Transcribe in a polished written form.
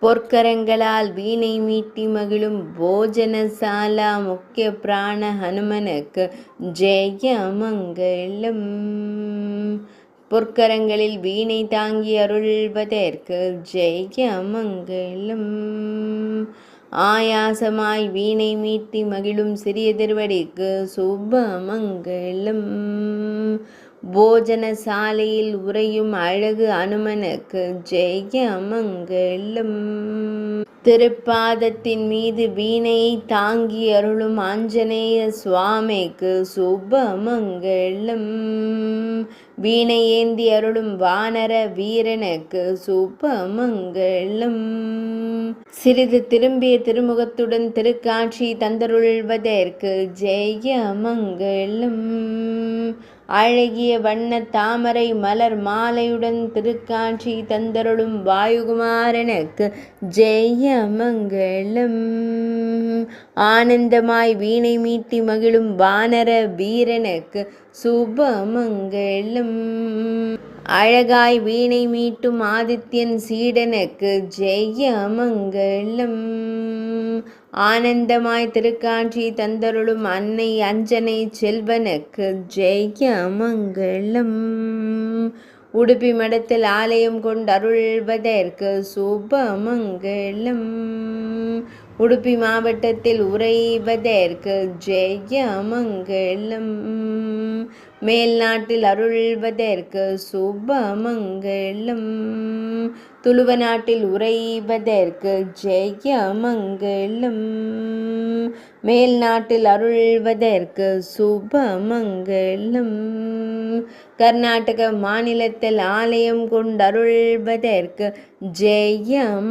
பொற்கரங்களால் வீணை மீட்டி மகிழும் போஜனசாலா முக்கிய பிராண ஹனுமனுக்கு ஜெயமங்கலம். பொற்கரங்களில் வீணை தாங்கி அருள்வதற்கு ஜெயமங்கலம். ஆயாசமாய் வீணை மீட்டி மகிழும் சிறிய திருவடிக்கு சுபமங்கலம். போஜன சாலையில் உறையும் அழகு அனுமனுக்கு ஜெயமங்கலம். திருப்பாதத்தின் மீது வீணையை தாங்கி அருளும் ஆஞ்சநேய சுவாமிக்கு சுபமங்கலம். வீணை ஏந்தி அருளும் வானர வீரனுக்கு சுபமங்கலம். சிறிது திரும்பிய திருமுகத்துடன் திருக்காட்சி தந்தருள்வதற்கு ஜெயமங்கலம். அழகிய வண்ண தாமரை மலர் மாலையுடன் திருக்காட்சி தந்தருளும் வாயுகுமாரனுக்கு ஜெயமங்கலம். ஆனந்தமாய் வீணை மீட்டி மகிழும் வானர வீரனுக்கு சுபமங்கலம். அழகாய் வீணை மீட்டும் ஆதித்யன் சீடனுக்கு ஜெயமங்கலம். ஆனந்தமாய் திருக்காட்சி தந்தருளும் அன்னை அஞ்சனை செல்வனுக்கு ஜெயமங்கலம். உடுப்பி மடத்தில் ஆலயம் கொண்டு அருள்வதற்கு சுபமங்கலம். உடுப்பி மாவட்டத்தில் உறைவதற்கு ஜெயமங்கலம். மேல் நாட்டில் அருள்வதற்கு சுபமங்கலம். துளுவ நாட்டில் உறைவதற்கு ஜெயமங்கலம். மேல் நாட்டில் அருள்வதற்கு சுபமங்கலம். கர்நாடக மாநிலத்தில் ஆலயம் கொண்டு அருள்வதற்கு ஜெயமங்கலம்.